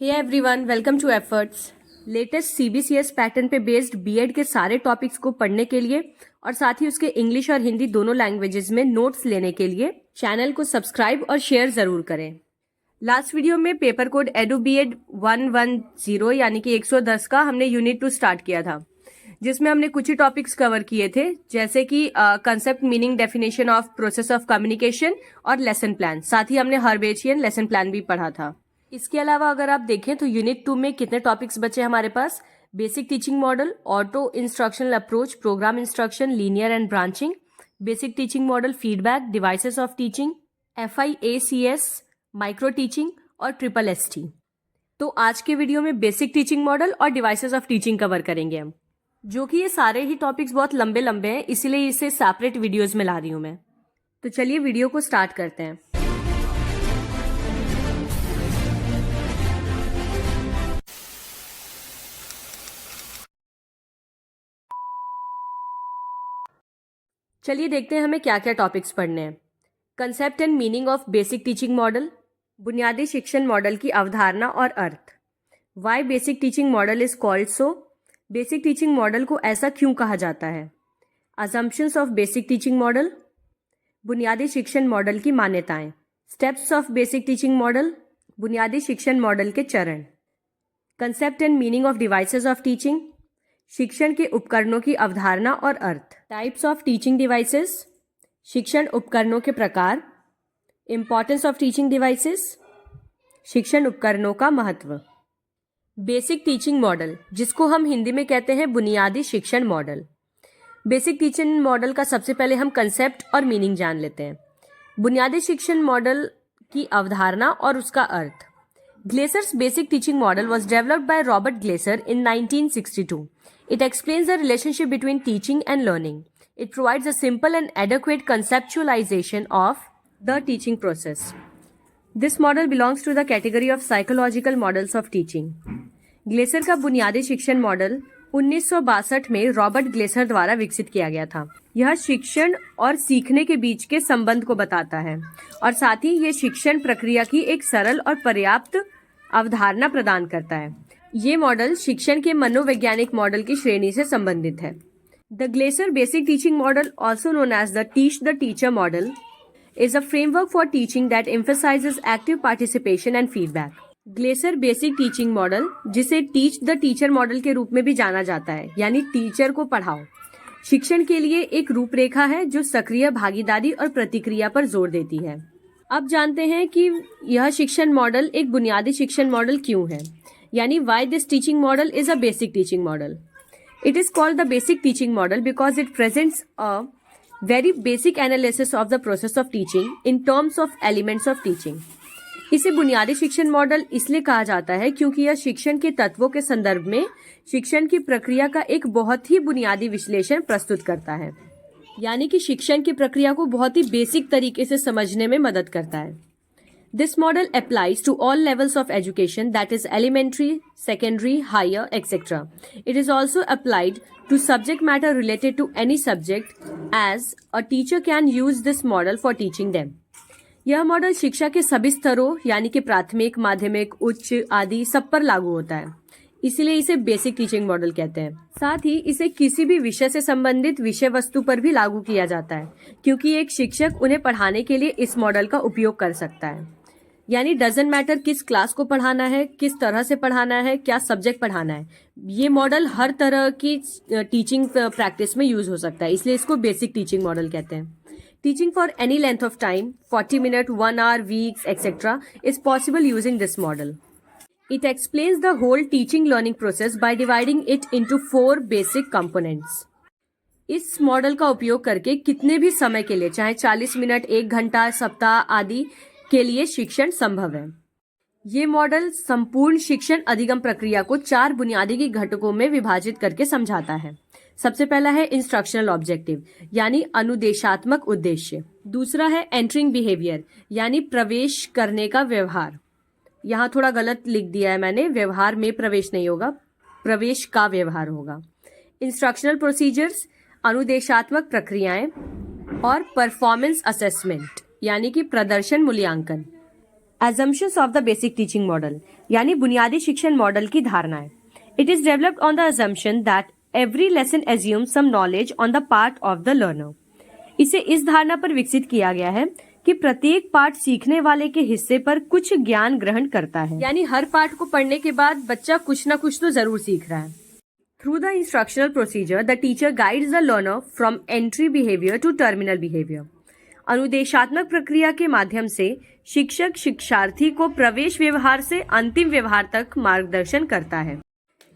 Hey everyone, welcome to efforts. Latest CBCS pattern पे based BEd के सारे topics को पढ़ने के लिए और साथ ही उसके इंग्लिश और हिंदी दोनों लैंग्वेजेस में नोट्स लेने के लिए चैनल को सब्सक्राइब और शेयर जरूर करें। लास्ट वीडियो में पेपर कोड एडु बीएड 110 यानी कि 110 का हमने यूनिट 2 स्टार्ट किया था, जिसमें हमने कुछ ही टॉपिक्स कवर किए थे, जैसे कि concept, meaning, definition of process of communication और लेसन प्लान। साथ ही हमने हर्बेचियन लेसन प्लान भी पढ़ा था। इसके अलावा अगर आप देखें तो यूनिट 2 में कितने टॉपिक्स बचे हमारे पास: basic teaching model, auto instructional approach, program instruction, linear and branching, basic teaching model, feedback, devices of teaching, FIACS, micro teaching और SST। तो आज के वीडियो में बेसिक टीचिंग मॉडल और डिवाइसेस ऑफ टीचिंग कवर करेंगे हम, जो कि ये सारे ही टॉपिक्स बहुत लंबे लंबे हैं, इसीलिए इसे सेपरेट वीडियोज में ला रही हूं मैं। तो चलिए वीडियो को स्टार्ट करते हैं। चलिए देखते हैं हमें क्या क्या टॉपिक्स पढ़ने हैं। Concept and meaning of basic teaching model, बुनियादी शिक्षण मॉडल की अवधारणा और अर्थ। Why basic teaching model is called so, basic teaching model को ऐसा क्यों कहा जाता है। Assumptions of basic teaching model, बुनियादी शिक्षण मॉडल की मान्यताएं। Steps of basic teaching model, बुनियादी शिक्षण मॉडल के चरण। Concept and meaning of devices of teaching, शिक्षण के उपकरणों की अवधारणा और अर्थ। टाइप्स ऑफ टीचिंग डिवाइसेस, शिक्षण उपकरणों के प्रकार। इंपॉर्टेंस ऑफ टीचिंग डिवाइसेस, शिक्षण उपकरणों का महत्व। बेसिक टीचिंग मॉडल, जिसको हम हिंदी में कहते हैं बुनियादी शिक्षण मॉडल। बेसिक टीचिंग मॉडल का सबसे पहले हम कंसेप्ट और मीनिंग जान लेते हैं। बुनियादी शिक्षण मॉडल की अवधारणा और उसका अर्थ। Glaser's basic teaching model was developed by Robert Glaser in 1962. It explains the relationship between teaching and learning. It provides a simple and adequate conceptualization of the teaching process. This model belongs to the category of psychological models of teaching. Glaser का बुनियादी शिक्षण model 1962 में Robert Glaser द्वारा विकसित किया गया था। यह शिक्षण और सीखने के बीच के संबंध को बताता है और साथ ही ये शिक्षण प्रक्रिया की एक सरल और पर्याप्त अवधारणा प्रदान करता है। ये मॉडल शिक्षण के मनोवैज्ञानिक मॉडल की श्रेणी से संबंधित है। The Glaser basic teaching model, also known as the teach the teacher model, is a framework for teaching that emphasizes active participation and feedback. Glaser basic teaching model, जिसे टीच द टीचर मॉडल के रूप में भी जाना जाता है, यानी teacher को पढ़ाओ, शिक्षण के लिए एक रूपरेखा है जो सक्रिय भागीदारी और प्रतिक्रिया पर जोर देती है। अब जानते हैं कि यह शिक्षण मॉडल एक बुनियादी शिक्षण मॉडल क्यों है, यानी why this teaching model is a basic teaching model. It is called the basic teaching model because it presents a very basic analysis of the process of teaching in terms of elements of teaching. इसे बुनियादी शिक्षण model इसलिए कहा जाता है क्योंकि यह शिक्षण के तत्वों के संदर्भ में शिक्षण की प्रक्रिया का एक बहुत ही बुनियादी विश्लेषण प्रस्तुत करता है, यानी कि शिक्षण की प्रक्रिया को बहुत ही बेसिक तरीके से समझने में मदद करता है। This model applies to all levels of education, that is elementary, secondary, higher, etcetera. It is also applied to subject matter related to any subject, as a teacher can use this model for teaching them. यह model शिक्षा के सभी स्तरों, यानी कि प्राथमिक, माध्यमिक, उच्च आदि सब पर लागू होता है, इसलिए इसे बेसिक टीचिंग मॉडल कहते हैं। साथ ही इसे किसी भी विषय से संबंधित विषय वस्तु पर भी लागू किया जाता है, क्योंकि एक शिक्षक उन्हें पढ़ाने के लिए इस मॉडल का उपयोग कर सकता है। यानी डजंट मैटर किस क्लास को पढ़ाना है, किस तरह से पढ़ाना है, क्या सब्जेक्ट पढ़ाना है, ये मॉडल हर तरह की टीचिंग प्रैक्टिस में यूज हो सकता है, इसलिए इसको बेसिक टीचिंग मॉडल कहते हैं। Teaching for any length of time, 40 minute, 1 hour, weeks, etcetera, is possible using this model. It explains the whole teaching learning process by dividing it into 4 basic components. इस model का उपयोग करके कितने भी समय के लिए, चाहे 40 मिनट, 1 घंटा, सप्ताह आदि के लिए शिक्षण संभव है। ये मॉडल संपूर्ण शिक्षण अधिगम प्रक्रिया को 4 बुनियादी घटकों में विभाजित करके समझाता है। सबसे पहला है इंस्ट्रक्शनल ऑब्जेक्टिव, यानी अनुदेशात्मक उद्देश्य। दूसरा है एंटरिंग बिहेवियर, यानी प्रवेश करने का व्यवहार। यहाँ थोड़ा गलत लिख दिया है मैंने, व्यवहार में प्रवेश नहीं होगा, प्रवेश का व्यवहार होगा। इंस्ट्रक्शनल प्रोसीजर्स, अनुदेशात्मक प्रक्रियाएं। और परफॉर्मेंस असेसमेंट, यानी कि प्रदर्शन मूल्यांकन। Assumptions of the basic teaching model यानी बुनियादी शिक्षण मॉडल की धारणाएं. It is developed on the assumption that every lesson assumes some knowledge on the part of the learner. इसे इस धारणा पर विकसित किया गया है कि प्रत्येक पाठ सीखने वाले के हिस्से पर कुछ ज्ञान ग्रहण करता है, यानी हर पाठ को पढ़ने के बाद बच्चा कुछ न कुछ तो जरूर सीख रहा है. Through the instructional procedure, the teacher guides the learner from entry behavior to terminal behavior. अनुदेशात्मक प्रक्रिया के माध्यम से शिक्षक शिक्षार्थी को प्रवेश व्यवहार से अंतिम व्यवहार तक मार्गदर्शन करता है.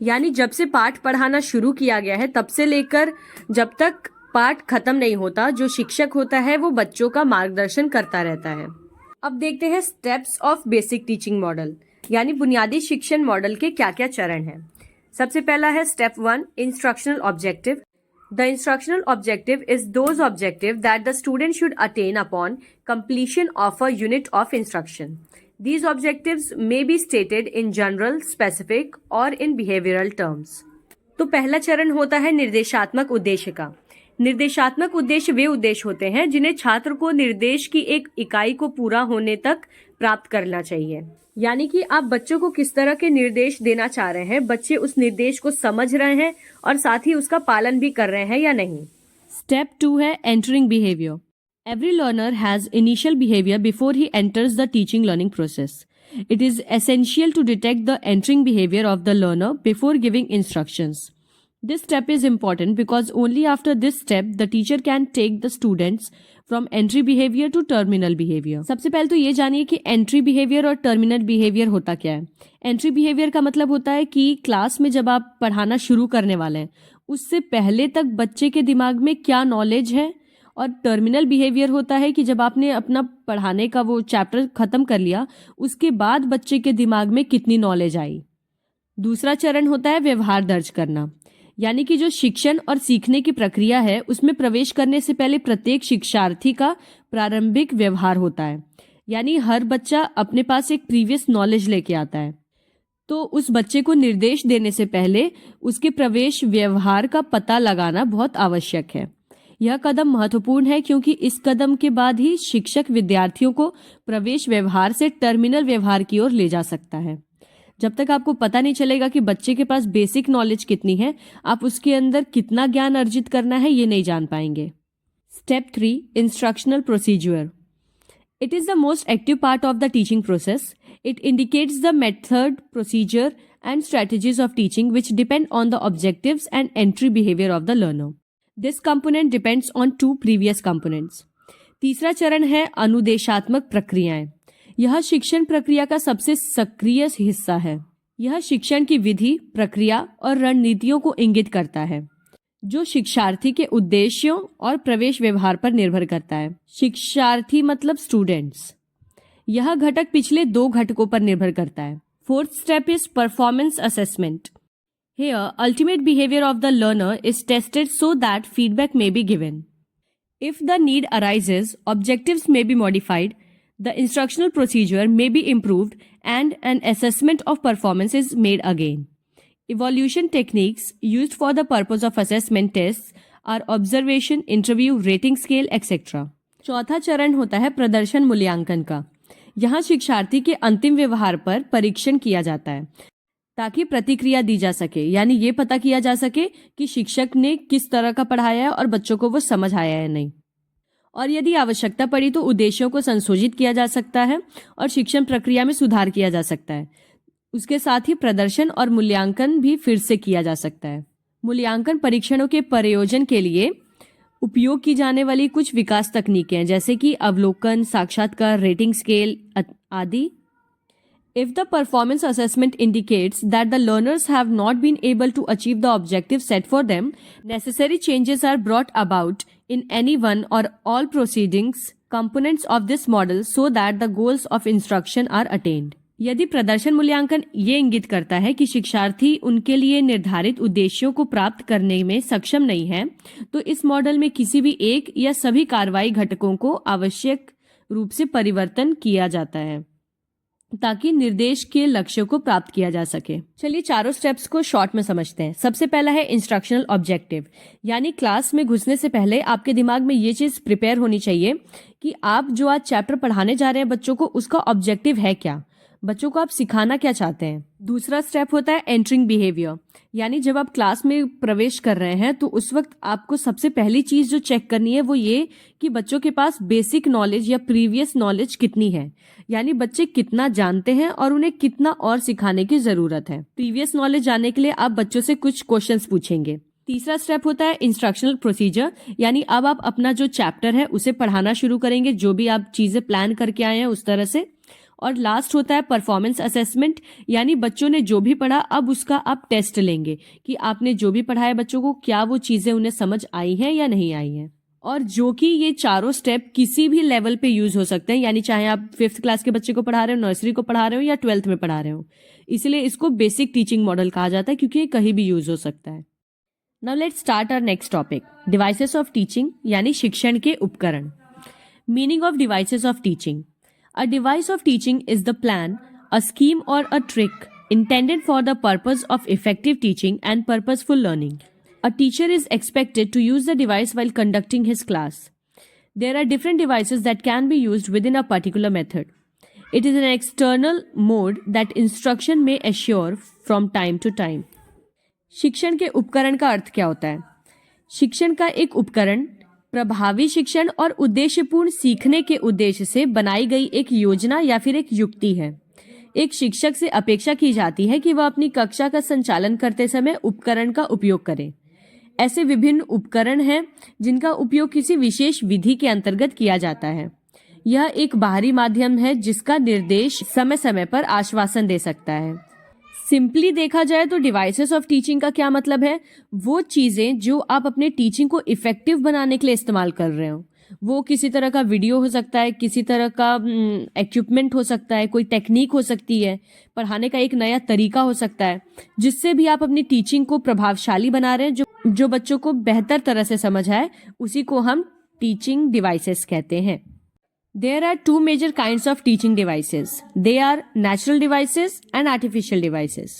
यानी जब से पाठ पढ़ाना शुरू किया गया है तब से लेकर जब तक पाठ खत्म नहीं होता, जो शिक्षक होता है वो बच्चों का मार्गदर्शन करता रहता है. अब देखते हैं steps of basic teaching model यानी बुनियादी शिक्षण मॉडल के क्या क्या चरण हैं. सबसे पहला है step 1, instructional objective. The instructional objective is those objectives that the student should attain upon completion of a unit of instruction. These objectives may be stated in general, specific or in behavioral terms. तो पहला चरण होता है निर्देशात्मक उद्देश्य का. निर्देशात्मक उद्देश्य वे उद्देश्य होते हैं जिन्हें छात्र को निर्देश की एक इकाई को पूरा होने तक प्राप्त करना चाहिए. यानी कि आप बच्चों को किस तरह के निर्देश देना चाह रहे हैं, बच्चे उस निर्देश को समझ रहे हैं और साथ ही उसका पालन भी कर रहे हैं या नहीं. स्टेप 2 है entering behaviour. Every learner has initial behaviour before he enters the teaching learning process. It is essential to detect the entering behaviour of the learner before giving instructions. This step is important because only after this step the teacher can take the students from entry behavior to terminal behavior. सबसे पहले तो ये जानिए कि entry behavior और terminal behavior होता क्या है. Entry behavior का मतलब होता है कि क्लास में जब आप पढ़ाना शुरू करने वाले हैं उससे पहले तक बच्चे के दिमाग में क्या नॉलेज है, और टर्मिनल बिहेवियर होता है कि जब आपने अपना पढ़ाने का वो चैप्टर खत्म कर लिया उसके बाद बच्चे के दिमाग में कितनी नॉलेज आई. दूसरा चरण होता है व्यवहार दर्ज करना. यानी कि जो शिक्षण और सीखने की प्रक्रिया है उसमें प्रवेश करने से पहले प्रत्येक शिक्षार्थी का प्रारंभिक व्यवहार होता है. यानी हर बच्चा अपने पास एक प्रीवियस नॉलेज लेके आता है, तो उस बच्चे को निर्देश देने से पहले उसके प्रवेश व्यवहार का पता लगाना बहुत आवश्यक है. यह कदम महत्वपूर्ण है क्योंकि इस कदम के बाद ही शिक्षक विद्यार्थियों को प्रवेश व्यवहार से टर्मिनल व्यवहार की ओर ले जा सकता है. जब तक आपको पता नहीं चलेगा कि बच्चे के पास बेसिक नॉलेज कितनी है, आप उसके अंदर कितना ज्ञान अर्जित करना है ये नहीं जान पाएंगे. Step 3, instructional procedure. It is the most active part of the teaching process. It indicates the method, procedure and strategies of teaching which depend on the objectives and entry behaviour of the learner. This component depends on 2 previous components. तीसरा चरण है अनुदेशात्मक प्रक्रियाएं. यह शिक्षण प्रक्रिया का सबसे सक्रिय हिस्सा है. यह शिक्षण की विधि, प्रक्रिया और रणनीतियों को इंगित करता है जो शिक्षार्थी के उद्देश्यों और प्रवेश व्यवहार पर निर्भर करता है. शिक्षार्थी मतलब स्टूडेंट्स. यह घटक पिछले 2 घटकों पर निर्भर करता है. Fourth step is performance assessment. Here ultimate behaviour of the learner is tested so that feedback may be given. If the need arises, objectives may be modified, the instructional procedure may be improved and an assessment of performance is made again. Evaluation techniques used for the purpose of assessment tests are observation, interview, rating scale, etc. चौथा चरण होता है प्रदर्शन मूल्यांकन का. यहाँ शिक्षार्थी के अंतिम व्यवहार पर परीक्षण किया जाता है ताकि प्रतिक्रिया दी जा सके, यानी ये पता किया जा सके कि शिक्षक ने किस तरह का पढ़ाया है और बच्चों को वो समझ आया है नहीं. और यदि आवश्यकता पड़ी तो उद्देश्यों को संशोधित किया जा सकता है और शिक्षण प्रक्रिया में सुधार किया जा सकता है. उसके साथ ही प्रदर्शन और मूल्यांकन भी फिर से किया जा सकता है. मूल्यांकन परीक्षणों के प्रयोजन के लिए उपयोग की जाने वाली कुछ विकास तकनीकें हैं जैसे कि अवलोकन, साक्षात्कार, रेटिंग स्केल आदि. If the performance assessment indicates that the learners have not been able to achieve the objectives set for them, necessary changes are brought about in any one or all proceedings components of this model so that the goals of instruction are attained. यदि प्रदर्शन मूल्यांकन ये इंगित करता है कि शिक्षार्थी उनके लिए निर्धारित उद्देश्यों को प्राप्त करने में सक्षम नहीं है, तो इस मॉडल में किसी भी एक या सभी कार्रवाई घटकों को आवश्यक रूप से परिवर्तन किया जाता है. ताकि निर्देश के लक्ष्यों को प्राप्त किया जा सके। चलिए चारों स्टेप्स को शॉर्ट में समझते हैं। सबसे पहला है इंस्ट्रक्शनल ऑब्जेक्टिव, यानी क्लास में घुसने से पहले आपके दिमाग में ये चीज प्रिपेयर होनी चाहिए कि आप जो आज चैप्टर पढ़ाने जा रहे हैं बच्चों को, उसका ऑब्जेक्टिव है क्या, बच्चों को आप सिखाना क्या चाहते हैं। दूसरा स्टेप होता है एंटरिंग बिहेवियर, यानी जब आप क्लास में प्रवेश कर रहे हैं तो उस वक्त आपको सबसे पहली चीज जो चेक करनी है वो ये कि बच्चों के पास बेसिक नॉलेज या प्रीवियस नॉलेज कितनी है, यानी बच्चे कितना जानते हैं और उन्हें कितना और सिखाने की जरूरत है। प्रीवियस नॉलेज जानने के लिए आप बच्चों से कुछ क्वेश्चंस पूछेंगे। तीसरा स्टेप होता है इंस्ट्रक्शनल प्रोसीजर, यानी अब आप अपना जो चैप्टर है उसे पढ़ाना शुरू करेंगे, जो भी आप चीजें प्लान करके आए हैं उस तरह से। और लास्ट होता है परफॉर्मेंस असेसमेंट, यानी बच्चों ने जो भी पढ़ा अब उसका आप टेस्ट लेंगे कि आपने जो भी पढ़ा है बच्चों को, क्या वो चीजें उन्हें समझ आई हैं या नहीं आई हैं। और जो कि ये चारों स्टेप किसी भी लेवल पे यूज हो सकते हैं, यानी चाहे आप 5th क्लास के बच्चे को पढ़ा रहे हो, नर्सरी को पढ़ा रहे हो या 12th में पढ़ा रहे हो। इसलिए इसको बेसिक टीचिंग मॉडल कहा जाता है क्योंकि ये कहीं भी यूज हो सकता है। Now let's start our next topic, devices of teaching, यानी शिक्षण के उपकरण। Meaning of devices of teaching. A device of teaching is the plan, a scheme or a trick intended for the purpose of effective teaching and purposeful learning. A teacher is expected to use the device while conducting his class. There are different devices that can be used within a particular method. It is an external mode that instruction may assure from time to time. शिक्षण के उपकरण का अर्थ क्या होता है? शिक्षण का एक उपकरण प्रभावी शिक्षण और उद्देश्यपूर्ण सीखने के उद्देश्य से बनाई गई एक योजना या फिर एक युक्ति है। एक शिक्षक से अपेक्षा की जाती है कि वह अपनी कक्षा का संचालन करते समय उपकरण का उपयोग करे। ऐसे विभिन्न उपकरण हैं जिनका उपयोग किसी विशेष विधि के अंतर्गत किया जाता है। यह एक बाहरी माध्यम है जिसका निर्देश समय समय पर आश्वासन दे सकता है। सिंपली देखा जाए तो डिवाइसेस ऑफ टीचिंग का क्या मतलब है? वो चीजें जो आप अपने टीचिंग को इफेक्टिव बनाने के लिए इस्तेमाल कर रहे हो। वो किसी तरह का वीडियो हो सकता है, किसी तरह का इक्विपमेंट हो सकता है, कोई टेक्निक हो सकती है, पढ़ाने का एक नया तरीका हो सकता है, जिससे भी आप अपनी टीचिंग को प्रभावशाली बना रहे हैं, जो बच्चों को बेहतर तरह से समझ आए, उसी को हम टीचिंग डिवाइसेस कहते हैं। There are two major kinds of teaching devices. They are natural devices and artificial devices.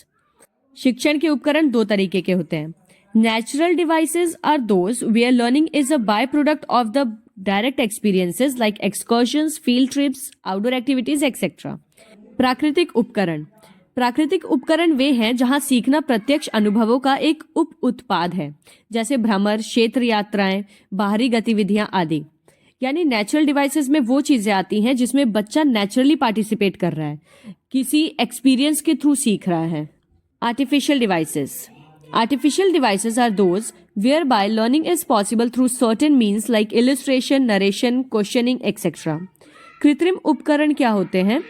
शिक्षण के उपकरण दो तरीके के होते हैं। Natural devices are those where learning is a byproduct of the direct experiences like excursions, field trips, outdoor activities, etc. प्राकृतिक उपकरण। प्राकृतिक उपकरण वे हैं जहां सीखना प्रत्यक्ष अनुभवों का एक उप उत्पाद है, जैसे भ्रमण, क्षेत्र यात्राएं, बाहरी गतिविधियां आदि। यानी नेचुरल डिवाइसेस में वो चीजें आती हैं जिसमें बच्चा नेचुरली पार्टिसिपेट कर रहा है, किसी एक्सपीरियंस के थ्रू सीख रहा है। Artificial devices. Artificial devices are those whereby learning is possible through certain means like illustration, narration, questioning etcetera. कृत्रिम उपकरण क्या होते हैं?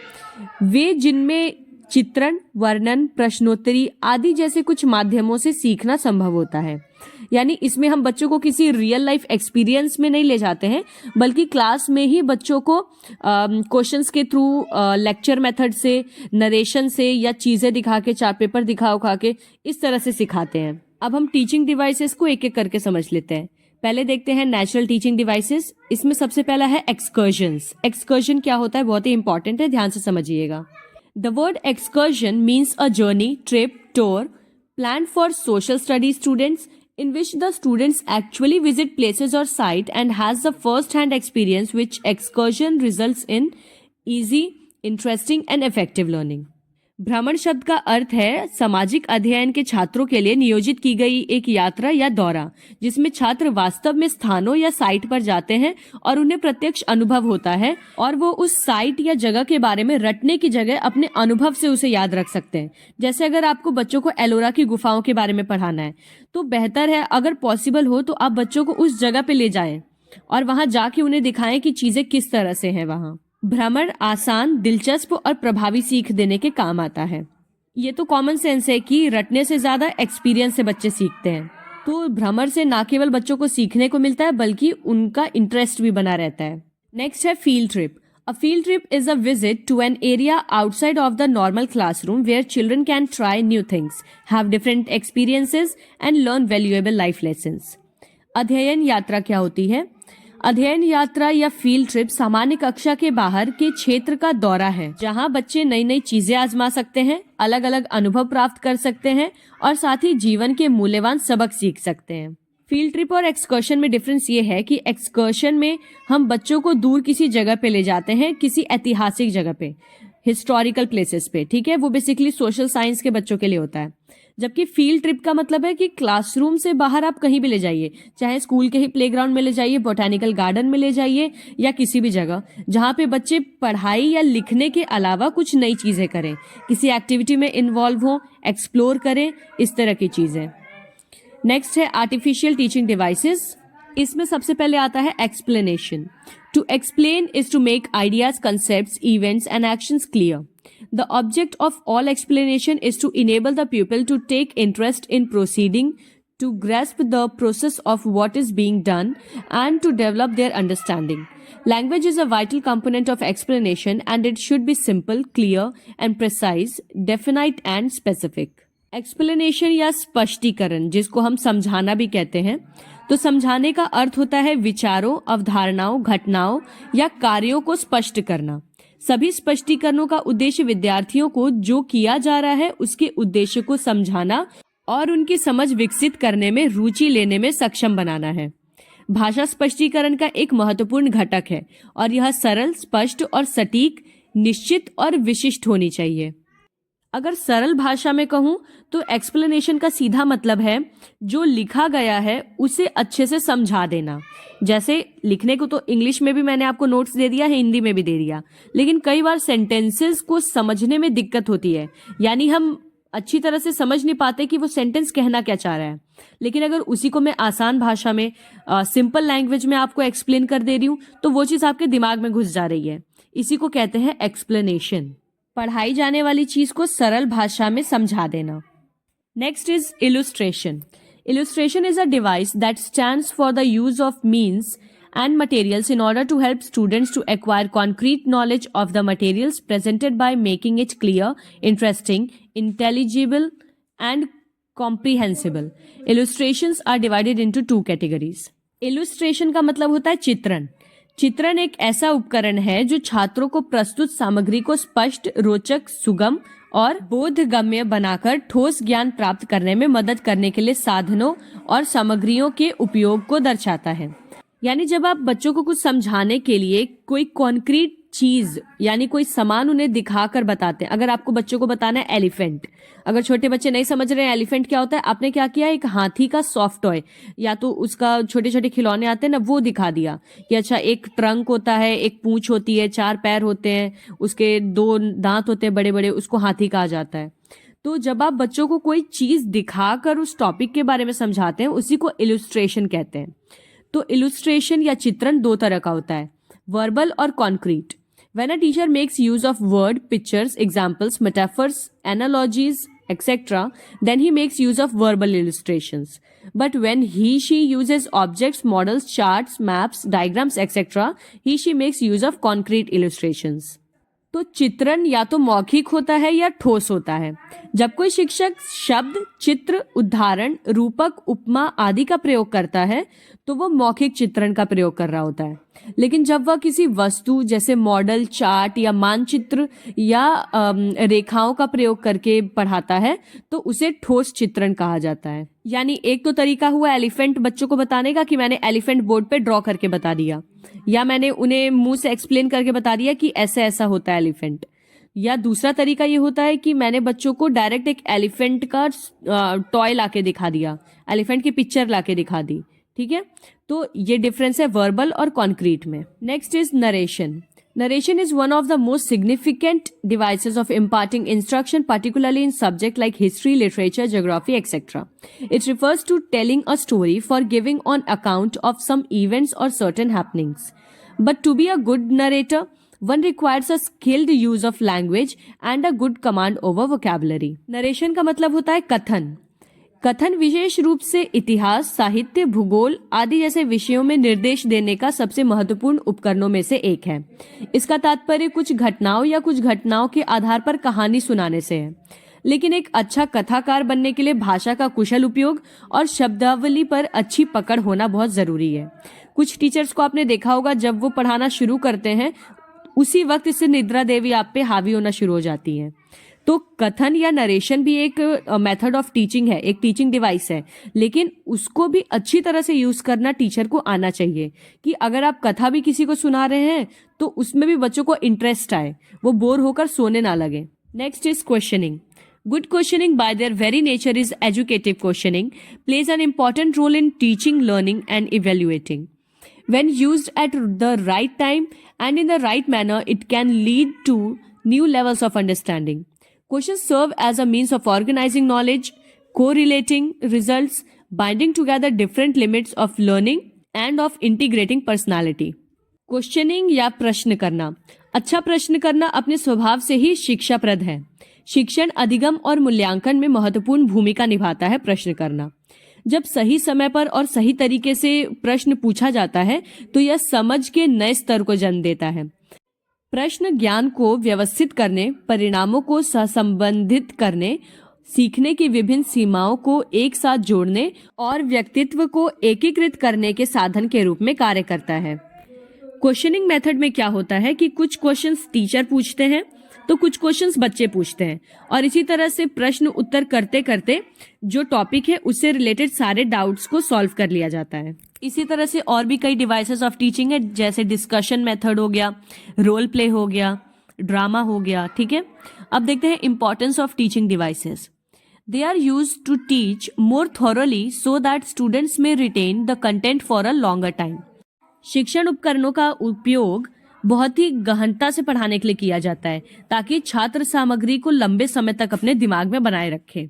वे जिनमें चित्रण, वर्णन, प्रश्नोत्तरी आदि जैसे कुछ माध्यमों से सीखना संभव होता है। यानी इसमें हम बच्चों को किसी रियल लाइफ एक्सपीरियंस में नहीं ले जाते हैं, बल्कि क्लास में ही बच्चों को क्वेश्चंस के थ्रू, लेक्चर मेथड से, नरेशन से या चीजें दिखा के, चार्ट पेपर दिखा के इस तरह से सिखाते हैं। अब हम टीचिंग डिवाइसेस को एक एक करके समझ लेते हैं। पहले देखते हैं नेचुरल टीचिंग डिवाइसेस। इसमें सबसे पहला है एक्सकर्जन्स। एक्सकर्जन क्या होता है? बहुत ही इंपॉर्टेंट है, ध्यान से समझिएगा। The word excursion means a journey, trip, tour planned for social study students in which the students actually visit places or site and has the first-hand experience, which excursion results in easy, interesting and effective learning. भ्रमण शब्द का अर्थ है सामाजिक अध्ययन के छात्रों के लिए नियोजित की गई एक यात्रा या दौरा, जिसमें छात्र वास्तव में स्थानों या साइट पर जाते हैं और उन्हें प्रत्यक्ष अनुभव होता है और वो उस साइट या जगह के बारे में रटने की जगह अपने अनुभव से उसे याद रख सकते हैं। जैसे अगर आपको बच्चों को एलोरा की गुफाओं के बारे में पढ़ाना है तो बेहतर है, अगर पॉसिबल हो तो आप बच्चों को उस जगह पे ले जाएं और वहां जाके उन्हें दिखाएं कि चीजें किस तरह से हैं वहां। भ्रमण आसान, दिलचस्प और प्रभावी सीख देने के काम आता है। ये तो कॉमन सेंस है कि रटने से ज्यादा एक्सपीरियंस से बच्चे सीखते हैं। तो भ्रमण से ना केवल बच्चों को सीखने को मिलता है बल्कि उनका इंटरेस्ट भी बना रहता है। नेक्स्ट है field trip. A field trip is a visit to an area outside of the normal classroom where children can try new things, have different experiences and learn valuable life lessons. अध्ययन यात्रा क्या होती है? अध्ययन यात्रा या field trip सामान्य कक्षा के बाहर के क्षेत्र का दौरा है जहां बच्चे नई नई चीजें आजमा सकते हैं, अलग अलग अनुभव प्राप्त कर सकते हैं और साथ ही जीवन के मूल्यवान सबक सीख सकते हैं। फील्ड ट्रिप और एक्सकर्शन में डिफरेंस ये है कि एक्सकर्शन में हम बच्चों को दूर किसी जगह पे ले जाते हैं, किसी ऐतिहासिक जगह पे, हिस्टोरिकल प्लेसेस पे, ठीक है। वो बेसिकली सोशल साइंस के बच्चों के लिए होता है। जबकि फील्ड ट्रिप का मतलब है कि क्लासरूम से बाहर आप कहीं भी ले जाइए, चाहे स्कूल के ही प्लेग्राउंड में ले जाइए, बोटेनिकल गार्डन में ले जाइए या किसी भी जगह जहां पे बच्चे पढ़ाई या लिखने के अलावा कुछ नई चीजें करें, किसी एक्टिविटी में इन्वॉल्व हो, एक्सप्लोर करें, इस तरह की चीजें। नेक्स्ट है आर्टिफिशियल टीचिंग डिवाइसेस। इसमें सबसे पहले आता है explanation. To explain is to make ideas, concepts, events and actions clear. The object of all explanation is to enable the pupil to take interest in proceeding, to grasp the process of what is being done, and to develop their understanding. Language is a vital component of explanation, and it should be simple, clear, and precise, definite, and specific. Explanation या स्पष्टीकरण, जिसको हम समझाना भी कहते हैं, तो समझाने का अर्थ होता है विचारों, अवधारणाओं, घटनाओं या कार्यों को स्पष्ट करना। सभी स्पष्टीकरणों का उद्देश्य विद्यार्थियों को जो किया जा रहा है उसके उद्देश्य को समझाना और उनकी समझ विकसित करने में रुचि लेने में सक्षम बनाना है। भाषा स्पष्टीकरण का एक महत्वपूर्ण घटक है और यह सरल, स्पष्ट और सटीक, निश्चित और विशिष्ट होनी चाहिए। अगर सरल भाषा में कहूं तो एक्सप्लेनेशन का सीधा मतलब है जो लिखा गया है उसे अच्छे से समझा देना। जैसे लिखने को तो इंग्लिश में भी मैंने आपको नोट्स दे दिया है, हिंदी में भी दे दिया, लेकिन कई बार सेंटेंसेस को समझने में दिक्कत होती है, यानी हम अच्छी तरह से समझ नहीं पाते कि वो सेंटेंस कहना क्या चाह रहा है। लेकिन अगर उसी को मैं आसान भाषा में, सिंपल लैंग्वेज में आपको एक्सप्लेन कर दे रही हूँ तो वो चीज आपके दिमाग में घुस जा रही है। इसी को कहते हैं एक्सप्लेनेशन, पढ़ाई जाने वाली चीज को सरल भाषा में समझा देना। Next is illustration. Illustration is a device that stands for the use of means and materials in order to help students to acquire concrete knowledge of the materials presented by making it clear, interesting, intelligible, and comprehensible. Illustrations are divided into two categories. Illustration का मतलब होता है चित्रण। चित्रण एक ऐसा उपकरण है जो छात्रों को प्रस्तुत सामग्री को स्पष्ट, रोचक, सुगम और बोधगम्य बनाकर ठोस ज्ञान प्राप्त करने में मदद करने के लिए साधनों और सामग्रियों के उपयोग को दर्शाता है। यानी जब आप बच्चों को कुछ समझाने के लिए कोई कॉन्क्रीट चीज यानी कोई सामान उन्हें दिखाकर बताते हैं। अगर आपको बच्चों को बताना है एलिफेंट, अगर छोटे बच्चे नहीं समझ रहे हैं एलिफेंट क्या होता है, आपने क्या किया, एक हाथी का सॉफ्ट टॉय या तो उसका छोटे छोटे खिलौने आते हैं ना, वो दिखा दिया कि अच्छा एक ट्रंक होता है, एक पूंछ होती है, 4 पैर होते हैं, उसके 2 दांत होते हैं बड़े बड़े, उसको हाथी कहा जाता है। तो जब आप बच्चों को कोई चीज दिखाकर उस टॉपिक के बारे में समझाते हैं उसी को इलुस्ट्रेशन कहते हैं। तो इलुस्ट्रेशन या चित्रण 2 तरह का होता है, वर्बल और concrete. When a teacher makes use of word, pictures, examples, metaphors, analogies, etc., then he makes use of verbal illustrations. But when she uses objects, models, charts, maps, diagrams, etc., she makes use of concrete illustrations. तो चित्रण या तो मौखिक होता है या ठोस होता है। जब कोई शिक्षक शब्द, चित्र, उदाहरण, रूपक, उपमा आदि का प्रयोग करता है तो वो मौखिक चित्रण का प्रयोग कर रहा होता है। लेकिन जब वह किसी वस्तु जैसे मॉडल, चार्ट या मानचित्र या रेखाओं का प्रयोग करके पढ़ाता है तो उसे ठोस चित्रण कहा जाता है। यानी एक तो तरीका हुआ एलिफेंट बच्चों को बताने का कि मैंने एलिफेंट बोर्ड पे ड्रॉ करके बता दिया, या मैंने उन्हें मुंह से एक्सप्लेन करके बता दिया कि ऐसा ऐसा होता है एलिफेंट। या दूसरा तरीका ये होता है कि मैंने बच्चों को डायरेक्ट एक एलिफेंट का टॉय लाके दिखा दिया, एलिफेंट की पिक्चर लाके दिखा दी, ठीक है। तो ये डिफरेंस है वर्बल और कॉन्क्रीट में। Next is narration. Narration is one of the most significant devices of imparting instruction, particularly in subjects like history, literature, geography, etc. It refers to telling a story for giving on account of some events or certain happenings. But to be a good narrator, one requires a skilled use of language and a good command over vocabulary. Narration का मतलब होता है कथन। कथन विशेष रूप से इतिहास, साहित्य, भूगोल आदि जैसे विषयों में निर्देश देने का सबसे महत्वपूर्ण उपकरणों में से एक है। इसका तात्पर्य कुछ घटनाओं या कुछ घटनाओं के आधार पर कहानी सुनाने से है। लेकिन एक अच्छा कथाकार बनने के लिए भाषा का कुशल उपयोग और शब्दावली पर अच्छी पकड़ होना बहुत जरूरी है। कुछ टीचर्स को आपने देखा होगा, जब वो पढ़ाना शुरू करते हैं उसी वक्त इससे निद्रा देवी आप पे हावी होना शुरू हो जाती है। तो कथन या नरेशन भी एक मेथड ऑफ टीचिंग है, एक टीचिंग डिवाइस है, लेकिन उसको भी अच्छी तरह से यूज करना टीचर को आना चाहिए कि अगर आप कथा भी किसी को सुना रहे हैं तो उसमें भी बच्चों को इंटरेस्ट आए, वो बोर होकर सोने ना लगे। Next is questioning. Good questioning by their very nature is educative questioning, plays an important role in teaching, learning and evaluating. When used at the right time and in the right manner, it can lead to new levels of understanding. Questions serve as a means of organizing knowledge, correlating results, binding together different limits of learning and of integrating personality. Questioning या प्रश्न करना। अच्छा प्रश्न करना अपने स्वभाव से ही शिक्षाप्रद है। शिक्षण अधिगम और मूल्यांकन में महत्वपूर्ण भूमिका निभाता है प्रश्न करना। जब सही समय पर और सही तरीके से प्रश्न पूछा जाता है तो यह समझ के नए स्तर को जन्म देता है। प्रश्न ज्ञान को व्यवस्थित करने, परिणामों को सहसंबंधित करने, सीखने की विभिन्न सीमाओं को एक साथ जोड़ने और व्यक्तित्व को एकीकृत करने के साधन के रूप में कार्य करता है। क्वेश्चनिंग मेथड में क्या होता है कि कुछ क्वेश्चंस टीचर पूछते हैं तो कुछ क्वेश्चंस बच्चे पूछते हैं, और इसी तरह से प्रश्न उत्तर करते करते जो टॉपिक है उससे रिलेटेड सारे डाउट्स को सॉल्व कर लिया जाता है। इसी तरह से और भी कई डिवाइसेस ऑफ टीचिंग है, जैसे डिस्कशन मेथड हो गया, रोल प्ले हो गया, ड्रामा हो गया। ठीक है, अब देखते हैं importance of teaching devices. They are used to teach more thoroughly so that students may retain the content for a longer time. शिक्षण उपकरणों का उपयोग बहुत ही गहनता से पढ़ाने के लिए किया जाता है ताकि छात्र सामग्री को लंबे समय तक अपने दिमाग में बनाए रखे।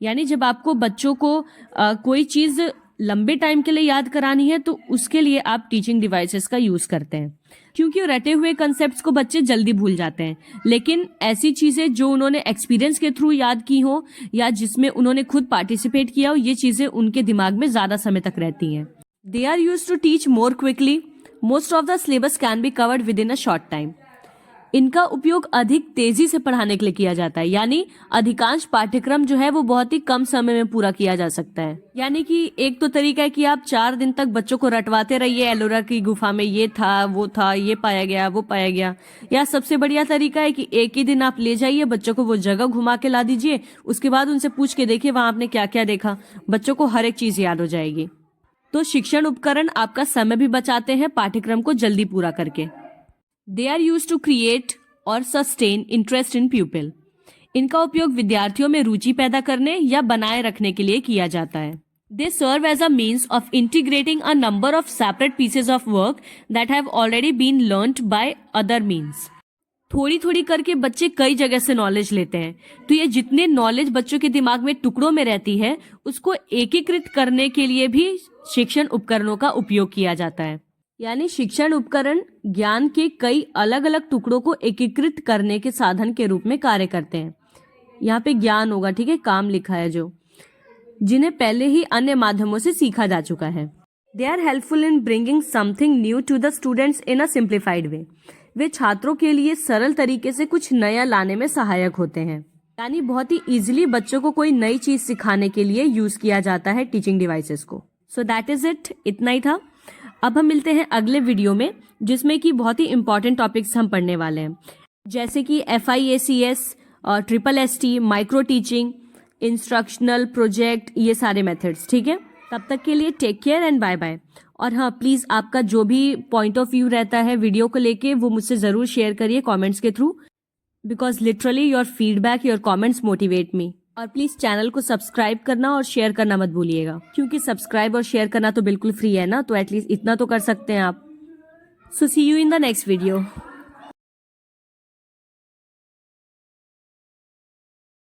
यानी जब आपको बच्चों को कोई चीज लंबे टाइम के लिए याद करानी है तो उसके लिए आप टीचिंग डिवाइसेस का यूज करते हैं, क्योंकि रटे हुए कंसेप्ट्स को बच्चे जल्दी भूल जाते हैं। लेकिन ऐसी चीजें जो उन्होंने एक्सपीरियंस के थ्रू याद की हो या जिसमें उन्होंने खुद पार्टिसिपेट किया हो, ये चीजें उनके दिमाग में ज्यादा समय तक रहती हैं। They are used to teach more quickly. Most of the syllabus can be covered within a short time. इनका उपयोग अधिक तेजी से पढ़ाने के लिए किया जाता है, यानी अधिकांश पाठ्यक्रम जो है वो बहुत ही कम समय में पूरा किया जा सकता है। यानी कि एक तो तरीका है कि आप 4 दिन तक बच्चों को रटवाते रहिए, एलोरा की गुफा में ये था, वो था, ये पाया गया, वो पाया गया। या सबसे बढ़िया तरीका है कि एक ही दिन आप ले जाइए, बच्चों को वो जगह घुमा के ला दीजिए, उसके बाद उनसे पूछ के देखिए वहां आपने क्या क्या देखा। बच्चों को हर एक चीज याद हो जाएगी। तो शिक्षण उपकरण आपका समय भी बचाते हैं पाठ्यक्रम को जल्दी पूरा करके। They are use to create और सस्टेन इंटरेस्ट इन प्यूपिल। इनका उपयोग विद्यार्थियों में रुचि पैदा करने या बनाए रखने के लिए किया जाता है। They serve as a means of integrating a number of separate pieces of work that have already been learned by other means. थोड़ी थोड़ी करके बच्चे कई जगह से नॉलेज लेते हैं, तो ये जितने नॉलेज बच्चों के दिमाग में टुकड़ों में रहती है उसको एकीकृत करने के लिए भी शिक्षण उपकरणों का उपयोग किया जाता है। यानी शिक्षण उपकरण ज्ञान के कई अलग अलग टुकड़ों को एकीकृत करने के साधन के रूप में कार्य करते हैं। यहाँ पे ज्ञान होगा, ठीक है, काम लिखा है जो, जिन्हें पहले ही अन्य माध्यमों से सीखा जा चुका है। They are helpful in bringing something new to the students in a simplified way. वे छात्रों के लिए सरल तरीके से कुछ नया लाने में सहायक होते हैं। यानी बहुत ही इजीली बच्चों को कोई नई चीज सिखाने के लिए यूज किया जाता है टीचिंग डिवाइसेस को। सो दैट इज इट, इतना ही था। अब हम मिलते हैं अगले वीडियो में, जिसमें कि बहुत ही इंपॉर्टेंट टॉपिक्स हम पढ़ने वाले हैं, जैसे कि FIACS और SSST, micro teaching, instructional project, ये सारे मेथड्स। ठीक है, तब तक के लिए take care and bye bye. और हाँ, प्लीज आपका जो भी पॉइंट ऑफ व्यू रहता है वीडियो को लेके वो मुझसे जरूर शेयर करिए कमेंट्स के through, because literally your feedback, your comments motivate me. और प्लीज चैनल को सब्सक्राइब करना और शेयर करना मत भूलिएगा, क्योंकि सब्सक्राइब और शेयर करना तो बिल्कुल फ्री है ना, तो एटलीस्ट इतना तो कर सकते हैं आप। So see you in the next video.